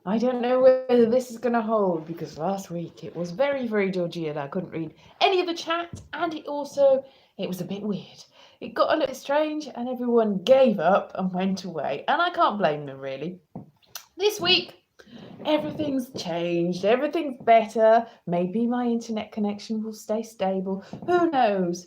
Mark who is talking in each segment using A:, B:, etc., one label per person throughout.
A: I don't know whether this is going to hold because last week it was very, very dodgy and I couldn't read any of the chat, and it was a bit weird. It got a little strange and everyone gave up and went away, and I can't blame them really. This week everything's changed, everything's better. Maybe my internet connection will stay stable. Who knows?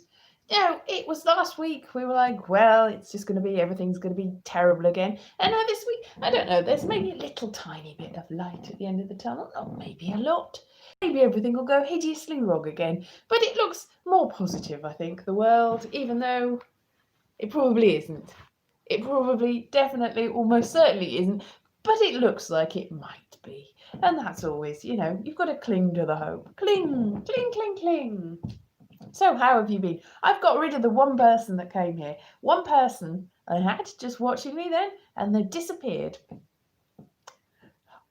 A: It was last week we were like, well, it's just going to be, everything's going to be terrible again. And now this week, I don't know, there's maybe a little tiny bit of light at the end of the tunnel, not maybe a lot. Maybe everything will go hideously wrong again. But it looks more positive, I think, the world, even though it probably isn't. It probably, definitely, almost certainly isn't, but it looks like it might be. And that's always, you've got to cling to the hope. Cling, cling, cling, cling. So, how have you been? I've got rid of the one person that came here. One person I had just watching me then, and they disappeared.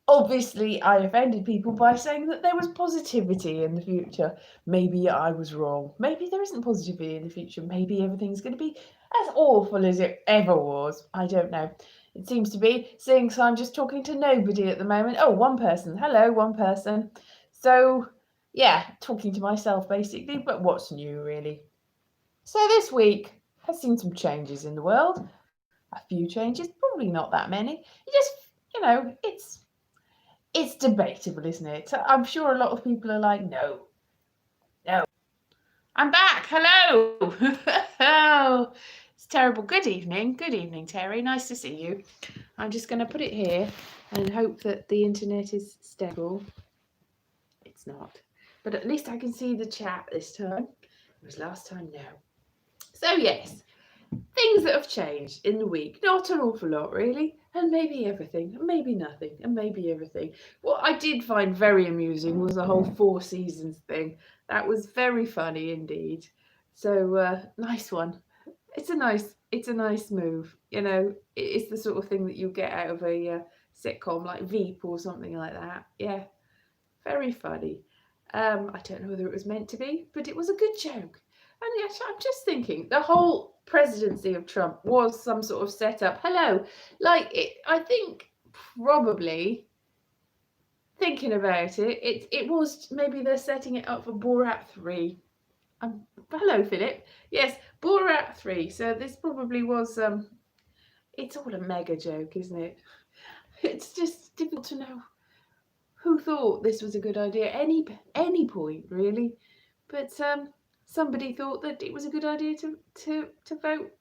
A: Obviously, I offended people by saying that there was positivity in the future. Maybe I was wrong. Maybe there isn't positivity in the future. Maybe everything's going to be as awful as it ever was. I don't know. It seems to be, seeing so I'm just talking to nobody at the moment. Oh, one person. Hello, one person. So, yeah, talking to myself basically, but what's new really? So, this week has seen some changes in the world. A few changes, probably not that many. You just, it's debatable, isn't it? I'm sure a lot of people are like, no, no. I'm back. Hello. Oh, it's terrible. Good evening. Good evening, Terry. Nice to see you. I'm just going to put it here and hope that the internet is stable. It's not. But at least I can see the chat this time. It was last time, no. So, yes, things that have changed in the week. Not an awful lot, really. And maybe everything, and maybe nothing, and maybe everything. What I did find very amusing was the whole Four Seasons thing. That was very funny indeed. So nice one. It's a nice move. It's the sort of thing that you get out of a sitcom like Veep or something like that. Yeah, very funny. I don't know whether it was meant to be, but it was a good joke. And yes, I'm just thinking the whole presidency of Trump was some sort of setup. Hello, I think probably thinking about it, it was maybe they're setting it up for Borat 3. Hello, Philip. Yes, Borat 3. So this probably was. It's all a mega joke, isn't it? It's just difficult to know who thought this was a good idea at any point really, but somebody thought that it was a good idea to vote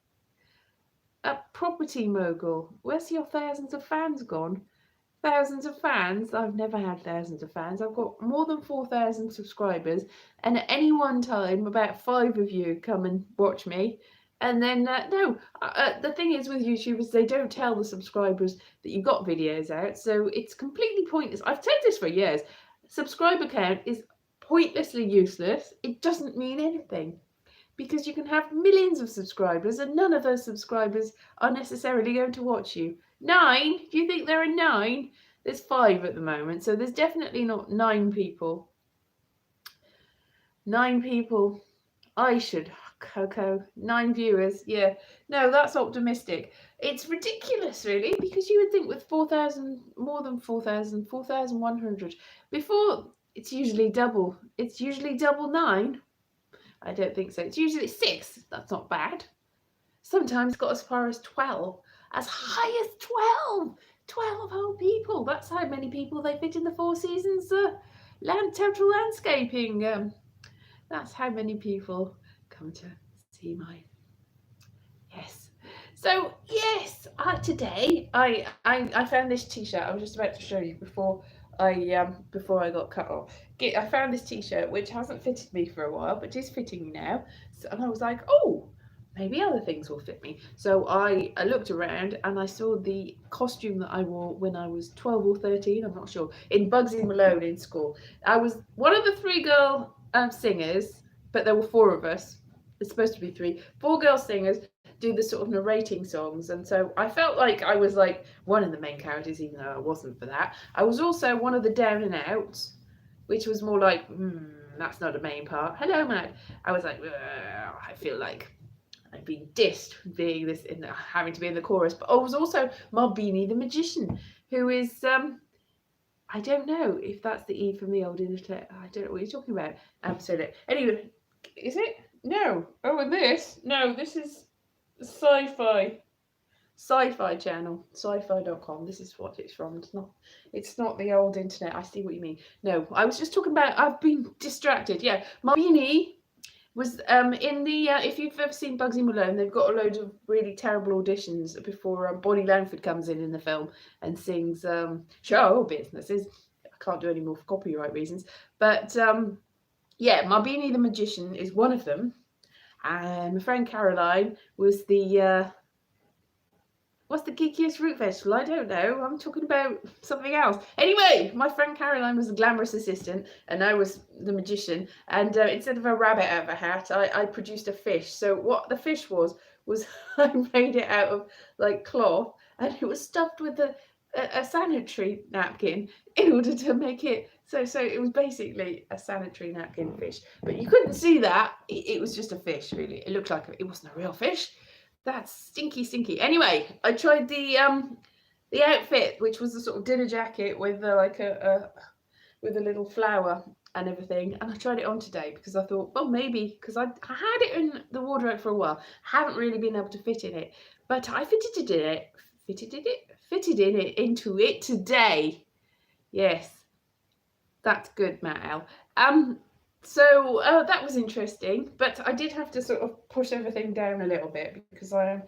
A: a property mogul. Where's your thousands of fans gone? Thousands of fans? I've never had thousands of fans. I've got more than 4,000 subscribers, and at any one time, about 5 of you come and watch me. And then, no, the thing is with YouTubers, they don't tell the subscribers that you've got videos out, so it's completely pointless. I've said this for years. Subscriber count is pointlessly useless. It doesn't mean anything because you can have millions of subscribers and none of those subscribers are necessarily going to watch you. 9? Do you think there are 9? There's 5 at the moment, so there's definitely not 9 people. 9 people. I should, Coco. 9 viewers. Yeah. No, that's optimistic. It's ridiculous, really, because you would think with 4,000, more than 4,000, 4,100. Before, it's usually double. It's usually double 9. I don't think so. It's usually 6. That's not bad. Sometimes got as far as 12. As high as 12. 12 whole people. That's how many people they fit in the Four Seasons total landscaping. That's how many people come to see mine. Yes. So yes, today I found this T-shirt. I was just about to show you before I got cut off. I found this T-shirt which hasn't fitted me for a while, but is fitting me now. So, and I was like, oh, maybe other things will fit me. So I looked around and I saw the costume that I wore when I was 12 or 13. I'm not sure. In Bugsy Malone in school. I was one of the 3 girl singers, but there were 4 of us. It's supposed to be 3. 4 girl singers do the sort of narrating songs, and so I felt like I was like one of the main characters, even though I wasn't for that. I was also one of the down and outs, which was more like, that's not a main part. Hello, Matt. I was like, I feel like I've been dissed being this having to be in the chorus, but I was also Marbini the magician, who is I don't know if that's the E from the old internet. I don't know what you're talking about. Absolutely. Anyway, is it? No. Oh, and this? No, this is sci-fi. Sci-fi channel, sci-fi.com. This is what it's from. It's not the old internet. I see what you mean. No, I was just talking about, I've been distracted. Yeah, my beanie was in the if you've ever seen Bugsy Malone, they've got a load of really terrible auditions before Bonnie Langford comes in the film and sings show businesses. I can't do any more for copyright reasons, but yeah, Marbini the Magician is one of them, and my friend Caroline was the what's the geekiest fruit vegetable? I don't know. I'm talking about something else. Anyway, my friend Caroline was the glamorous assistant, and I was the magician. And instead of a rabbit out of a hat, I produced a fish. So what the fish was I made it out of like cloth, and it was stuffed with a sanitary napkin in order to make it. So it was basically a sanitary napkin fish. But you couldn't see that. It was just a fish, really. It looked like it wasn't a real fish. That's stinky. Anyway, I tried the outfit, which was a sort of dinner jacket with like with a little flower and everything, and I tried it on today because I thought, well, maybe because I had it in the wardrobe for a while, haven't really been able to fit in it, but I fitted in it into it today. Yes, that's good, Matt L. So that was interesting, but I did have to sort of push everything down a little bit because I'm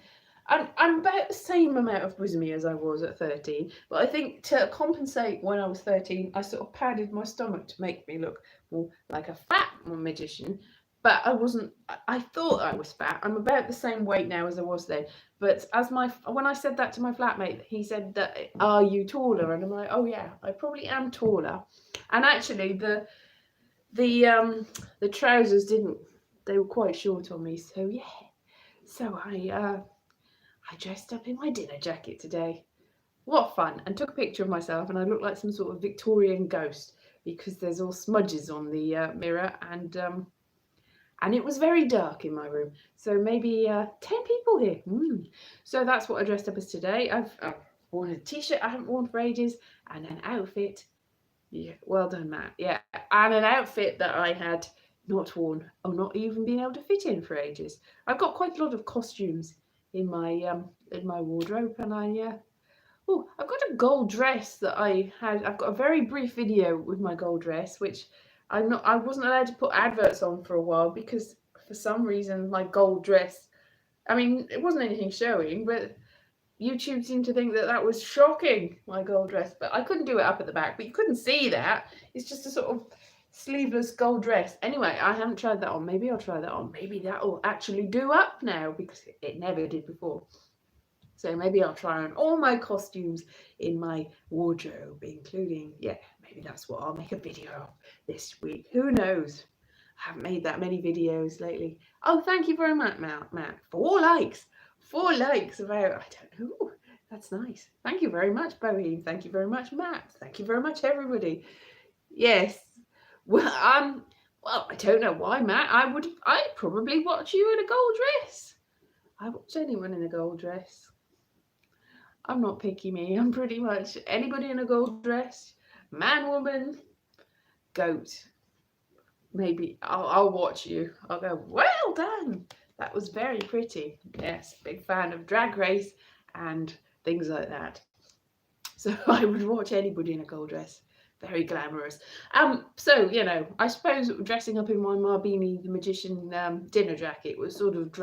A: about the same amount of bosomy as I was at 13. But I think to compensate, when I was 13, I sort of padded my stomach to make me look more like a fat magician. But I wasn't. I thought I was fat. I'm about the same weight now as I was then. But when I said that to my flatmate, he said that, "Are you taller?" And I'm like, "Oh yeah, I probably am taller." And actually, the trousers they were quite short on me, so yeah. So I dressed up in my dinner jacket today. What fun. And took a picture of myself, and I looked like some sort of Victorian ghost because there's all smudges on the mirror, and it was very dark in my room, so maybe 10 people here. So that's what I dressed up as today. I've worn a t-shirt I haven't worn for ages, and an outfit. Yeah, well done, Matt. Yeah, and an outfit that I had not worn or not even been able to fit in for ages. I've got quite a lot of costumes in my wardrobe, and I've got a gold dress that I had. I've got a very brief video with my gold dress, which I wasn't allowed to put adverts on for a while because for some reason my gold dress. I mean, it wasn't anything showing, but YouTube seemed to think that was shocking, my gold dress, but I couldn't do it up at the back, but you couldn't see that. It's just a sort of sleeveless gold dress. Anyway, I haven't tried that on. Maybe I'll try that on. Maybe that will actually do up now because it never did before. So maybe I'll try on all my costumes in my wardrobe, including, yeah, maybe that's what I'll make a video of this week. Who knows? I haven't made that many videos lately. Oh, thank you very much, Matt. 4 likes. 4 likes about, I don't know. That's nice. Thank you very much, Boheme. Thank you very much, Matt. Thank you very much, everybody. Yes. Well, I don't know why, Matt. I'd probably watch you in a gold dress. I watch anyone in a gold dress. I'm not picky, me. I'm pretty much anybody in a gold dress, man, woman, goat. Maybe I'll watch you. I'll go, well done. That was very pretty. Yes, big fan of Drag Race and things like that. So I would watch anybody in a gold dress. Very glamorous. So, I suppose dressing up in my Marbini the Magician dinner jacket was sort of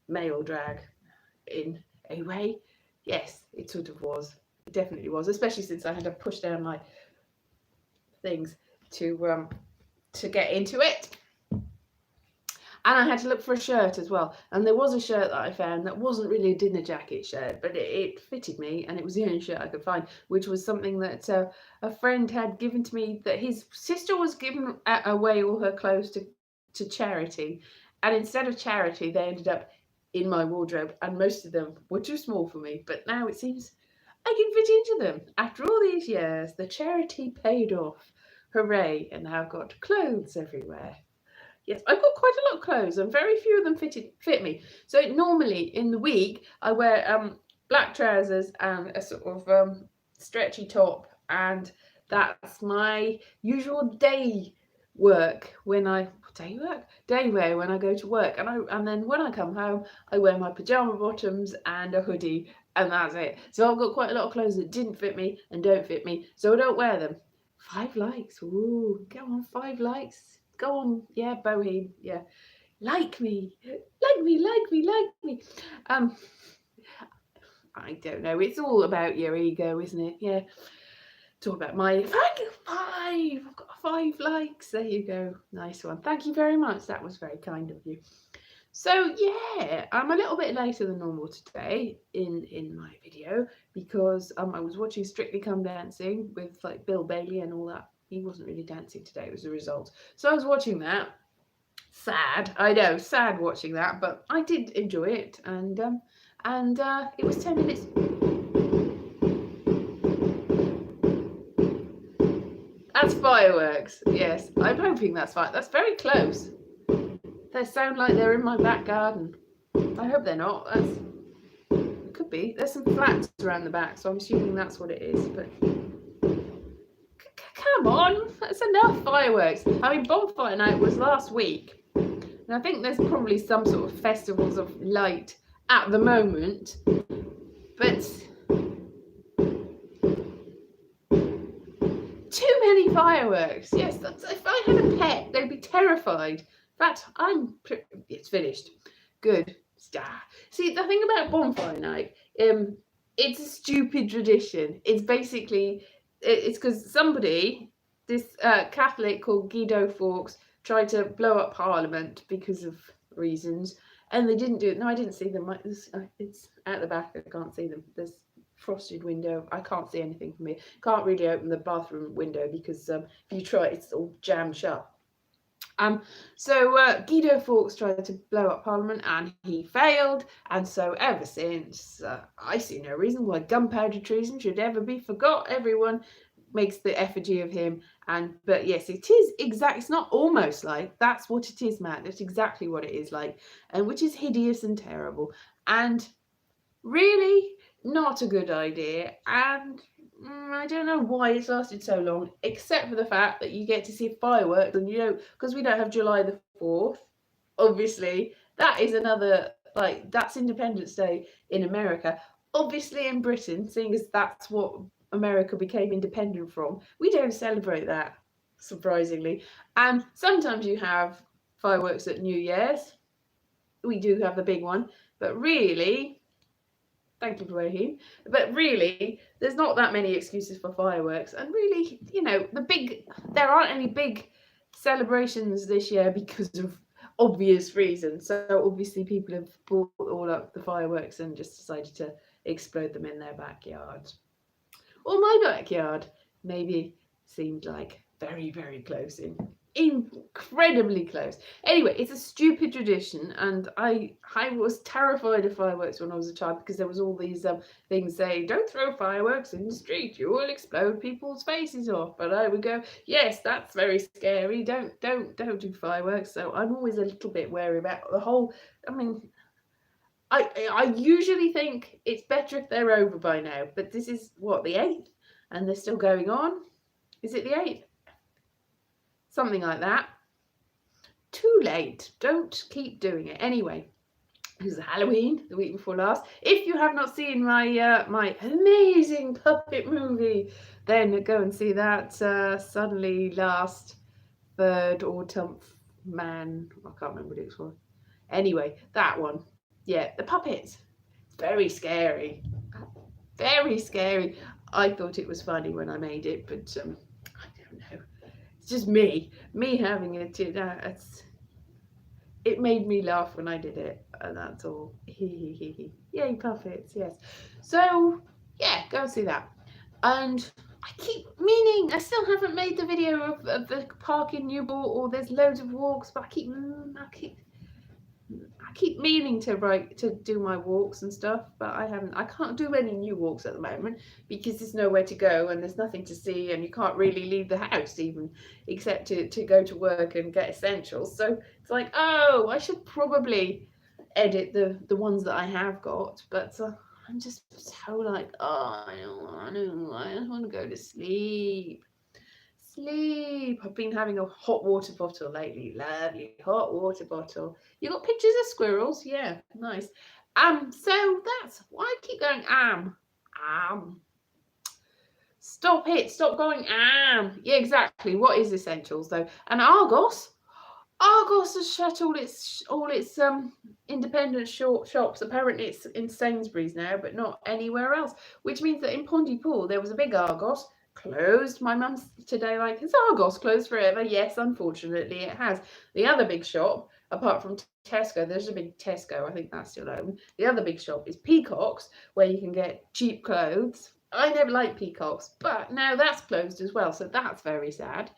A: male drag in a way. Yes, it sort of was. It definitely was, especially since I had to push down my things to get into it. And I had to look for a shirt as well. And there was a shirt that I found that wasn't really a dinner jacket shirt, but it fitted me, and it was the only shirt I could find, which was something that a friend had given to me, that his sister was giving away all her clothes to charity. And instead of charity, they ended up in my wardrobe, and most of them were too small for me. But now it seems I can fit into them. After all these years, the charity paid off. Hooray. And now I've got clothes everywhere. Yes, I've got quite a lot of clothes, and very few of them fit me. So normally in the week, I wear black trousers and a sort of stretchy top, and that's my usual day wear when I go to work, and then when I come home I wear my pajama bottoms and a hoodie, and that's it. So I've got quite a lot of clothes that didn't fit me and don't fit me, so I don't wear them. 5 likes, ooh, go on, 5 likes, go on, yeah, Boheme, yeah, like me, like me, like me, like me. I don't know, it's all about your ego, isn't it? Yeah, it's all about my, thank you, 5, I've got 5 likes, there you go, nice one, thank you very much, that was very kind of you. So yeah, I'm a little bit later than normal today in my video because I was watching Strictly Come Dancing with like Bill Bailey and all that. He wasn't really dancing today, it was the result. So I was watching that. Sad, I know, sad watching that, but I did enjoy it, and it was 10 minutes. That's fireworks. Yes, I'm hoping that's fine. That's very close. They sound like they're in my back garden. I hope they're not. It could be. There's some flats around the back, so I'm assuming that's what it is. But come on, that's enough fireworks. I mean, bonfire night was last week, and I think there's probably some sort of festivals of light at the moment, but too many fireworks. Yes, that's, if I had a pet, they'd be terrified. In fact, it's finished. Good. See, the thing about bonfire night, it's a stupid tradition. It's basically, it's because somebody, this Catholic called Guido Fawkes, tried to blow up Parliament because of reasons, and they didn't do it. No, I didn't see them. It's at the back. I can't see them. There's frosted window. I can't see anything from here. Can't really open the bathroom window because if you try, it's all jammed shut. So Guido Fawkes tried to blow up Parliament and he failed, and so ever since, I see no reason why gunpowder treason should ever be forgot. Everyone makes the effigy of him, but yes, it is exact. It's not almost like, that's what it is, Matt. That's exactly what it is like, and which is hideous and terrible, and really not a good idea. And I don't know why it's lasted so long, except for the fact that you get to see fireworks, and because we don't have July the 4th, obviously, that is another, like, that's Independence Day in America. Obviously in Britain, seeing as that's what America became independent from, we don't celebrate that, surprisingly. And sometimes you have fireworks at New Year's. We do have the big one, but really, thank you, Boheme. But really, there's not that many excuses for fireworks. And really, there aren't any big celebrations this year because of obvious reasons. So obviously people have bought all up the fireworks and just decided to explode them in their backyard. Or my backyard maybe seemed like very, very close in. Incredibly close. Anyway, it's a stupid tradition, and I was terrified of fireworks when I was a child because there was all these things saying, don't throw fireworks in the street, you will explode people's faces off. But I would go, yes, that's very scary, don't do fireworks. So I'm always a little bit wary about the whole, I mean, I usually think it's better if they're over by now, but this is what, the 8th, and they're still going on. Is it the 8th? Something like that. Too late. Don't keep doing it. Anyway, it was Halloween the week before last. If you have not seen my my amazing puppet movie, then go and see that. Suddenly Last, Third Autumn Man. I can't remember what it was called. Anyway, that one. Yeah, the puppets. It's very scary. Very scary. I thought it was funny when I made it, but I don't know. It's just me having it. It made me laugh when I did it, and that's all. Yay, puppets, yes. So yeah, go and see that. And I keep meaning, I still haven't made the video of the park in Newport, or there's loads of walks, but I keep meaning to do my walks and stuff, but I can't do any new walks at the moment because there's nowhere to go and there's nothing to see, and you can't really leave the house even except to go to work and get essentials. So it's like, oh, I should probably edit the ones that I have got, but I'm just so like, oh, I don't want to. I just want to go to sleep. Sleep. I've been having a hot water bottle lately. Lovely hot water bottle. You got pictures of squirrels? Yeah, nice. So that's why I keep going Stop it. Stop going Yeah, exactly. What is essentials though? And Argos. Argos has shut all its independent shops. Apparently, it's in Sainsbury's now, but not anywhere else. Which means that in Pontypool there was a big Argos closed. My mum's today like, is Argos closed forever? Yes, unfortunately it has. The other big shop, apart from Tesco, there's a big Tesco. I think that's still open. The other big shop is Peacocks, where you can get cheap clothes. I never liked Peacocks, but now that's closed as well. So that's very sad.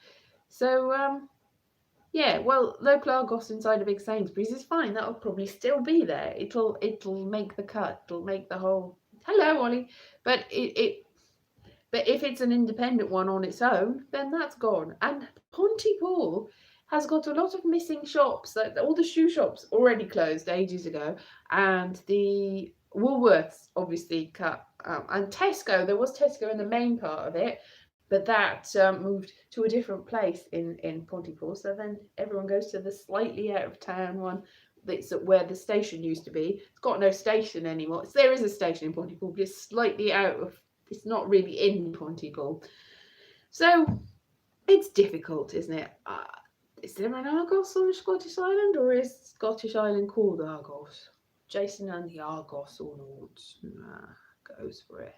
A: So yeah, well, local Argos inside a big Sainsbury's is fine. That'll probably still be there. It'll make the cut. It'll make the whole. Hello, Ollie. But but if it's an independent one on its own, then that's gone. And Pontypool has got a lot of missing shops. Like all the shoe shops already closed ages ago, and the Woolworths obviously cut. And Tesco, there was Tesco in the main part of it, but that moved to a different place in Pontypool. So then everyone goes to the slightly out of town one. That's where the station used to be. It's got no station anymore. There is a station in Pontypool, but it's slightly out of. It's not really in Pontypool. So it's difficult, isn't it? Is there an Argos on a Scottish island, or is Scottish island called Argos? Jason and the Argonauts goes for it.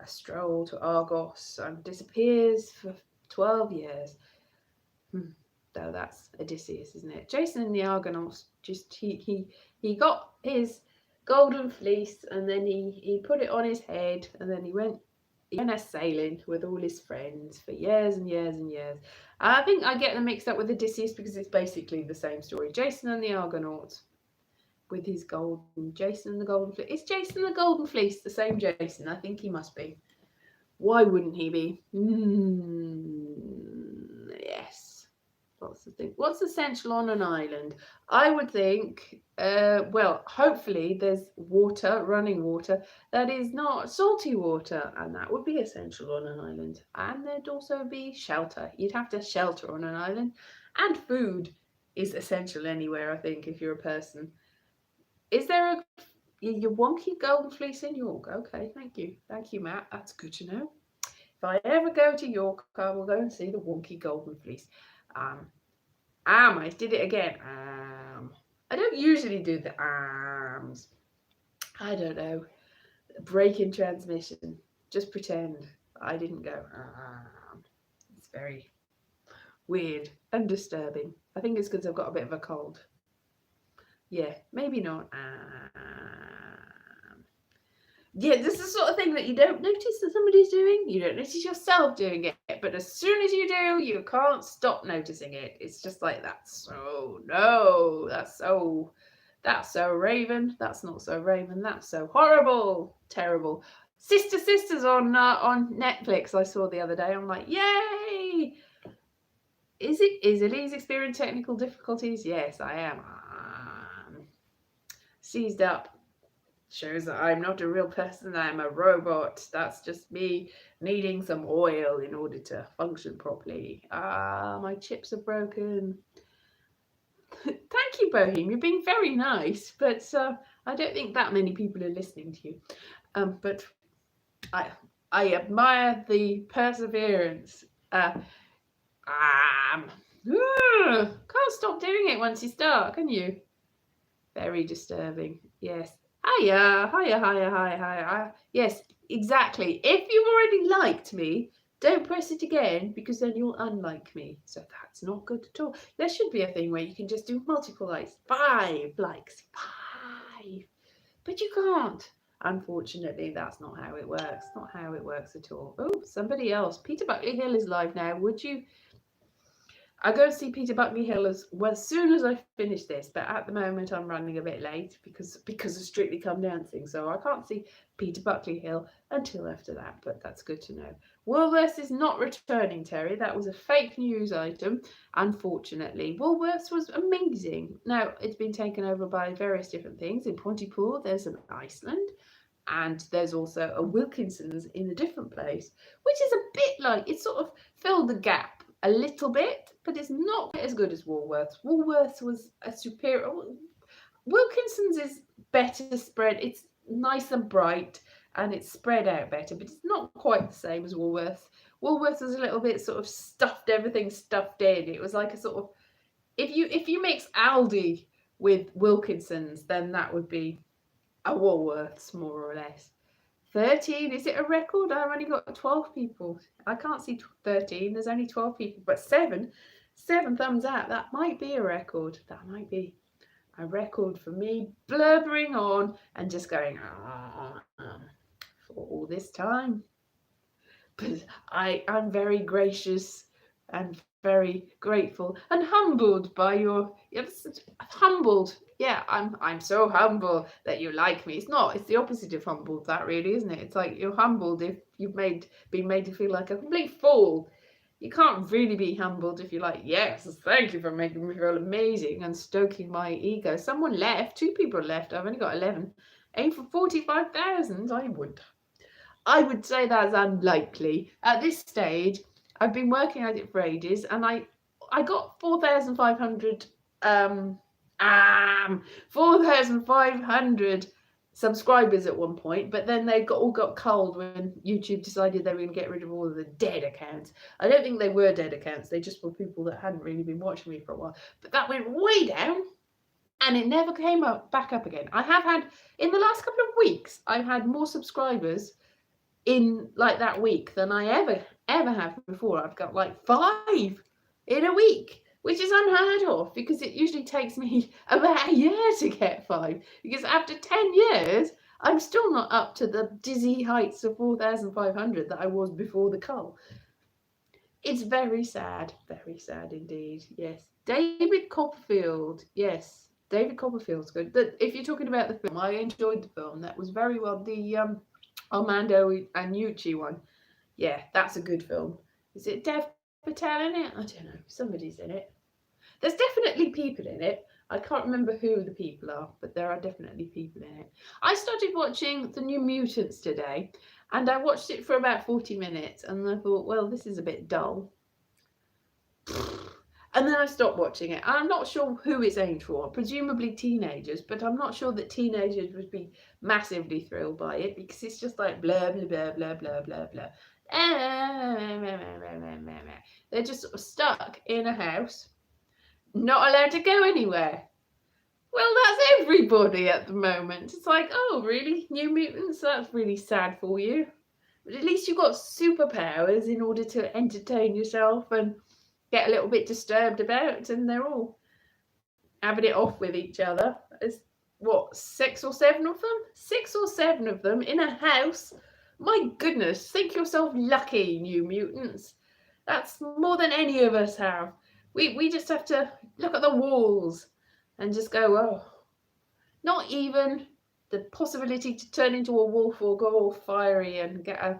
A: A stroll to Argos and disappears for 12 years. Though that's Odysseus, isn't it? Jason and the Argonauts, just he got his golden fleece and then he put it on his head and then he went a sailing with all his friends for years and years and years. I think I get them mixed up with Odysseus because it's basically the same story. Jason and the Argonauts with his golden Jason and the golden fleece. Is Jason the golden fleece the same Jason? I think he must be. Why wouldn't he be? Yes. What's essential on an island? I would think, well, hopefully there's water, running water, that is not salty water, and that would be essential on an island. And there'd also be shelter. You'd have to shelter on an island. And food is essential anywhere, I think, if you're a person. Is there your wonky golden fleece in York? Okay, thank you. Thank you, Matt. That's good to know. If I ever go to York, I will go and see the wonky golden fleece. I did it again. I don't usually do the arms. I don't know. Break in transmission. Just pretend I didn't go. It's very weird and disturbing. I think it's because I've got a bit of a cold. Yeah, maybe not. Yeah, this is the sort of thing that you don't notice that somebody's doing. You don't notice yourself doing it. But as soon as you do, you can't stop noticing it. It's just like, that's so, no, that's so Raven. That's not so Raven. That's so horrible. Terrible. Sisters on Netflix I saw the other day. I'm like, yay! Is Elise experiencing technical difficulties? Yes, I am. Seized up. Shows that I'm not a real person, I'm a robot. That's just me needing some oil in order to function properly. My chips are broken. Thank you, Bohem. You're being very nice, but I don't think that many people are listening to you. But I admire the perseverance. Can't stop doing it once you start, can you? Very disturbing. Yes. Hiya. Yes, exactly. If you've already liked me, don't press it again because then you'll unlike me. So that's not good at all. There should be a thing where you can just do multiple likes. 5 likes. 5. But you can't. Unfortunately, that's not how it works. Not how it works at all. Oh, somebody else. Peter Buckley Hill is live now. Would you... I'll go see Peter Buckley Hill as soon as I finish this, but at the moment I'm running a bit late because of Strictly Come Dancing, so I can't see Peter Buckley Hill until after that, but that's good to know. Woolworths is not returning, Terry. That was a fake news item, unfortunately. Woolworths was amazing. Now, it's been taken over by various different things. In Pontypool, there's an Iceland. And there's also a Wilkinson's in a different place, which is a bit like, it sort of filled the gap a little bit, but it's not quite as good as Woolworths. Woolworths was a superior. Wilkinson's is better spread. It's nice and bright, and it's spread out better, but it's not quite the same as Woolworths. Woolworths was a little bit sort of stuffed, everything stuffed in. It was like a sort of, if you mix Aldi with Wilkinson's, then that would be a Woolworths, more or less. 13, is it a record? I've only got 12 people. I can't see 13, there's only 12 people, but 7 thumbs up. That might be a record. That might be a record for me blubbering on and just going for all this time. But I'm very gracious and very grateful and humbled by your, humbled. Yeah, I'm so humble that you like me. It's the opposite of humbled, that really, isn't it? It's like you're humbled if you've been made to feel like a complete fool. You can't really be humbled if you're like, yes, thank you for making me feel amazing and stoking my ego. Someone left, 2 people left. I've only got 11. Aim for 45,000. I would say that's unlikely. At this stage, I've been working at it for ages, and I got 4,500 4,500 subscribers at one point, but then they all got cold when YouTube decided they were going to get rid of all of the dead accounts. I don't think they were dead accounts, they just were people that hadn't really been watching me for a while. But that went way down, and it never came back up again. I have had, in the last couple of weeks, I've had more subscribers in like that week than I ever have before. I've got like 5 in a week, which is unheard of, because it usually takes me about a year to get 5, because after 10 years I'm still not up to the dizzy heights of 4,500 that I was before the cull. It's very sad indeed. Yes, David Copperfield. Yes, David Copperfield's good. If you're talking about the film, I enjoyed the film. That was very well. The Armando Iannucci one. Yeah, that's a good film. Is it Dev Patel in it? I don't know. Somebody's in it. There's definitely people in it. I can't remember who the people are, but there are definitely people in it. I started watching The New Mutants today, and I watched it for about 40 minutes, and I thought, well, this is a bit dull. And then I stopped watching it. I'm not sure who it's aimed for, presumably teenagers, but I'm not sure that teenagers would be massively thrilled by it, because it's just like blah, blah, blah, blah, blah, blah, blah. They're just sort of stuck in a house, not allowed to go anywhere. Well, that's everybody at the moment. It's like, oh, really? New Mutants? That's really sad for you. But at least you've got superpowers in order to entertain yourself and get a little bit disturbed about, and they're all having it off with each other. There's, what, 6 or 7 of them? 6 or 7 of them in a house? My goodness, think yourself lucky, New Mutants. That's more than any of us have. We just have to look at the walls and just go, oh, not even the possibility to turn into a wolf or go all fiery and get a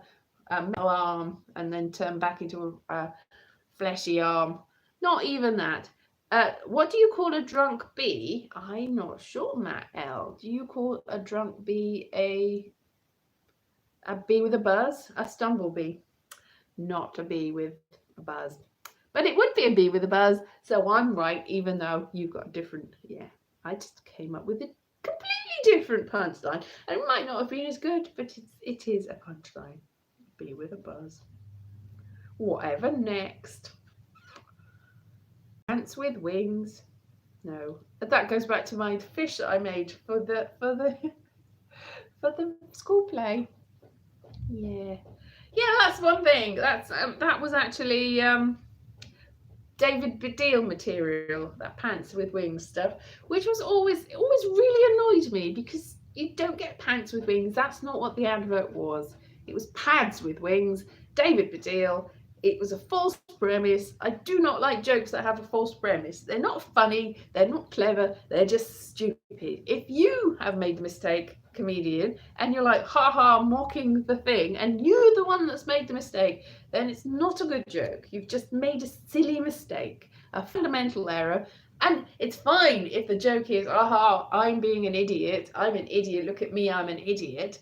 A: metal arm and then turn back into a fleshy arm. Not even that. What do you call a drunk bee? I'm not sure, Matt L. Do you call a drunk bee a bee with a buzz? A stumblebee. Not a bee with a buzz. But it would be a bee with a buzz, so I'm right, even though you've got a different, yeah. I just came up with a completely different punchline. And it might not have been as good, but it is a punchline. Bee with a buzz. Whatever next? Ants with wings. No, that goes back to my fish that I made for the school play. Yeah, that's one thing. That was actually David Baddiel material, that pants with wings stuff, which was always really annoyed me, because you don't get pants with wings. That's not what the advert was. It was pads with wings. David Baddiel. It was a false premise. I do not like jokes that have a false premise. They're not funny, they're not clever, they're just stupid. If you have made the mistake, comedian, and you're like, haha, mocking the thing, and you're the one that's made the mistake, then it's not a good joke. You've just made a silly mistake, a fundamental error. And it's fine if the joke is, aha, I'm being an idiot, I'm an idiot, look at me, I'm an idiot.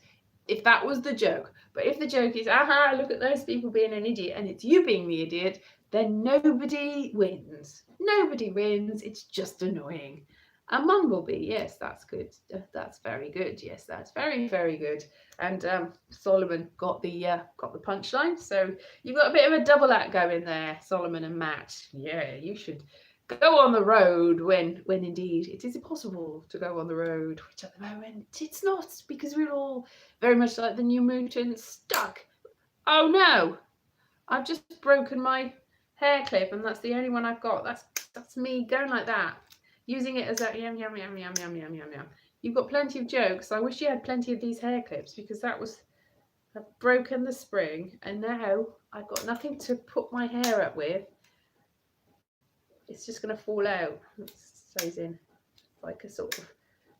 A: if that was the joke. But if the joke is, aha, look at those people being an idiot and it's you being the idiot, then nobody wins. Nobody wins. It's just annoying. A mumblebee, yes, that's good. That's very good. Yes, that's very, very good. And Solomon got the punchline. So you've got a bit of a double act going there, Solomon and Matt. Yeah, you should go on the road when indeed it is impossible to go on the road, which at the moment it's not, because we're all very much like the New Mutants, stuck. Oh no, I've just broken my hair clip and that's the only one I've got. That's me going like that, using it as a yum yum yum yum yum yum yum yum. You've got plenty of jokes. I wish you had plenty of these hair clips, because I've broken the spring and now I've got nothing to put my hair up with. It's just going to fall out. It stays in like a sort of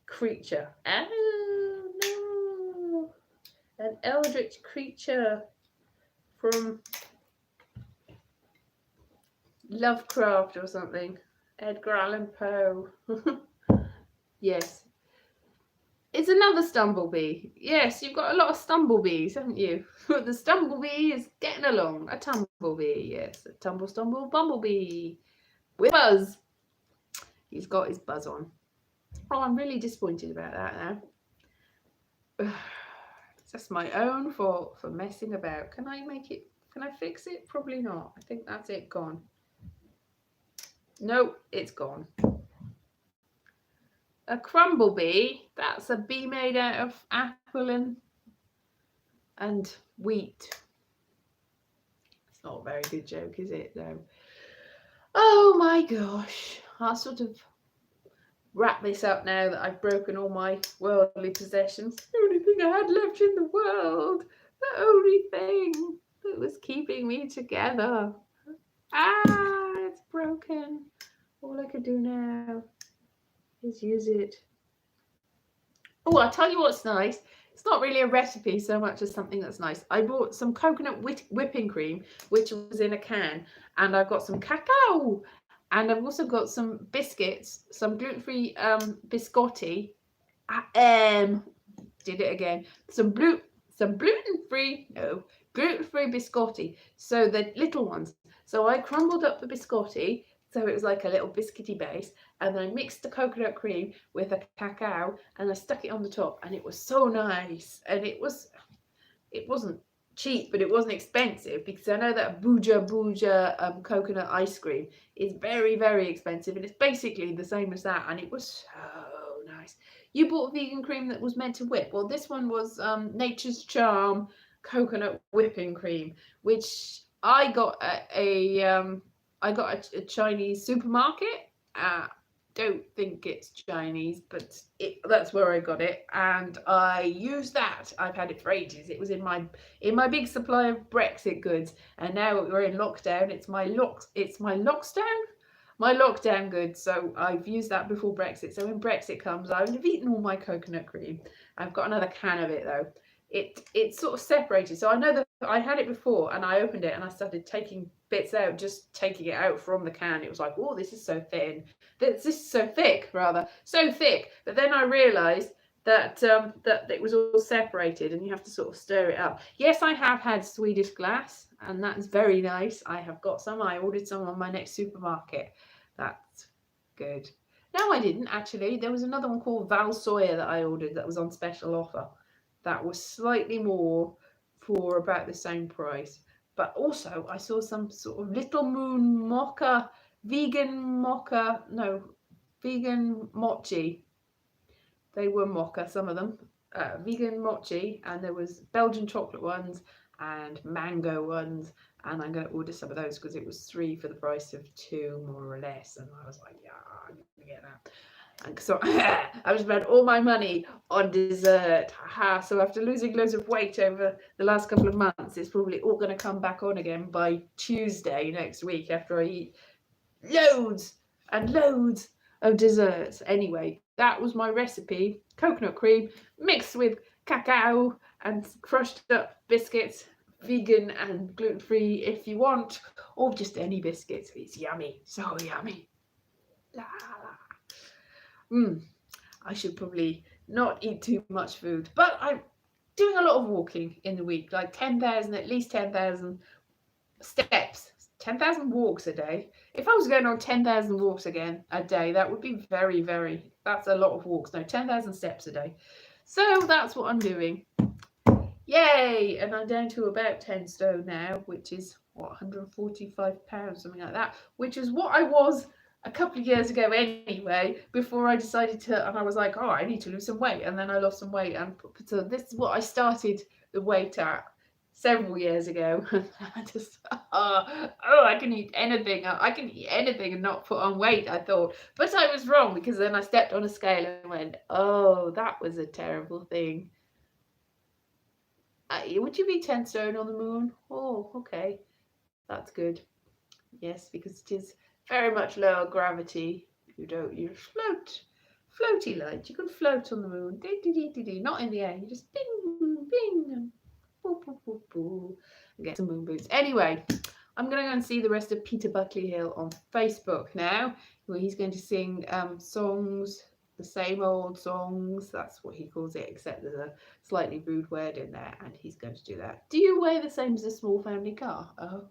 A: creature. Oh no! An eldritch creature from Lovecraft or something. Edgar Allan Poe. Yes. It's another stumblebee. Yes, you've got a lot of stumblebees, haven't you? The stumblebee is getting along. A tumblebee, yes. A tumble stumble bumblebee. With buzz. He's got his buzz on. Oh, I'm really disappointed about that now. It's just my own fault for messing about. Can I fix it? Probably not. I think that's it gone. No, it's gone. A crumblebee, that's a bee made out of apple and wheat. It's not a very good joke, is it, though? Oh my gosh. I'll sort of wrap this up now that I've broken all my worldly possessions. The only thing I had left in the world. The only thing that was keeping me together. It's broken. All I could do now is use it. Oh, I'll tell you what's nice. It's not really a recipe so much as something that's nice. I bought some coconut whipping cream, which was in a can, and I've got some cacao, and I've also got some biscuits, some gluten-free biscotti. Did it again. Some gluten-free biscotti. So the little ones. So I crumbled up the biscotti, so it was like a little biscuity base, and then I mixed the coconut cream with a cacao and I stuck it on the top, and it was so nice. And it wasn't cheap, but it wasn't expensive, because I know that Booja coconut ice cream is very, very expensive, and it's basically the same as that, and it was so nice. You bought vegan cream that was meant to whip. Well, this one was Nature's Charm coconut whipping cream, which I got at a Chinese supermarket. Don't think it's Chinese, but that's where I got it, and I used that. I've had it for ages. It was in my big supply of Brexit goods, and now we're in lockdown. It's my lockdown goods. So I've used that before Brexit. So when Brexit comes, I would have eaten all my coconut cream. I've got another can of it though. It's sort of separated. So I know that I had it before, and I opened it and I started taking bits out, just taking it out from the can. It was like, oh, this is so thin. This is so thick, rather. So thick. But then I realised that that it was all separated, and you have to sort of stir it up. Yes, I have had Swedish glass, and that's very nice. I have got some. I ordered some on my next supermarket. That's good. No, I didn't actually. There was another one called Val Sawyer that I ordered that was on special offer. That was slightly more for about the same price. But also I saw some sort of Little Moon mocha, vegan mochi. They were mocha, some of them. Vegan mochi, and there was Belgian chocolate ones and mango ones, and I'm going to order some of those because it was 3 for the price of 2, more or less, and I was like, yeah, I'm going to get that. And so I've spent all my money on dessert. So after losing loads of weight over the last couple of months, it's probably all going to come back on again by Tuesday next week, after I eat loads and loads of desserts. Anyway, that was my recipe. Coconut cream mixed with cacao and crushed up biscuits, vegan and gluten-free if you want, or just any biscuits. It's yummy, so yummy. La, la. I should probably not eat too much food, but doing a lot of walking in the week, like 10,000, at least 10,000 steps, 10,000 walks a day. If I was going on 10,000 walks again a day, that would be very, very, that's a lot of walks. No, 10,000 steps a day. So that's what I'm doing. Yay! And I'm down to about 10 stone now, which is what, 145 pounds, something like that, which is what I was a couple of years ago anyway, before I decided to, and I was like, oh, I need to lose some weight. And then I lost some weight. And so this is what I started the weight at several years ago. I just, I can eat anything. I can eat anything and not put on weight, I thought. But I was wrong, because then I stepped on a scale and went, oh, that was a terrible thing. Would you be 10 stone on the moon? Oh, okay. That's good. Yes, because it is very much lower gravity. You float. Floaty light. You can float on the moon. Not in the air. You just bing, bing. Boo, boo, boo, boo. And get some moon boots. Anyway, I'm going to go and see the rest of Peter Buckley Hill on Facebook now, where he's going to sing songs, the same old songs. That's what he calls it, except there's a slightly rude word in there, and he's going to do that. Do you weigh the same as a small family car? Oh.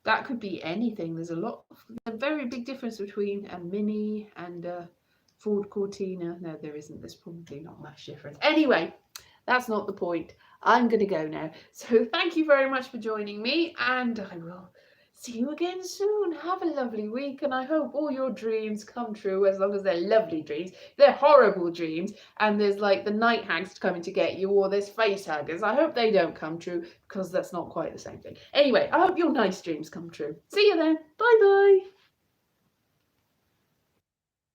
A: That could be anything. There's a very big difference between a Mini and a Ford Cortina. No, there isn't. There's probably not much difference. Anyway, that's not the point. I'm going to go now. So thank you very much for joining me, and I will see you again soon. Have a lovely week, and I hope all your dreams come true, as long as they're lovely dreams. They're horrible dreams, and there's like the night hags coming to get you, or there's face huggers. I hope they don't come true, because that's not quite the same thing. Anyway, I hope your nice dreams come true. See you then. Bye bye.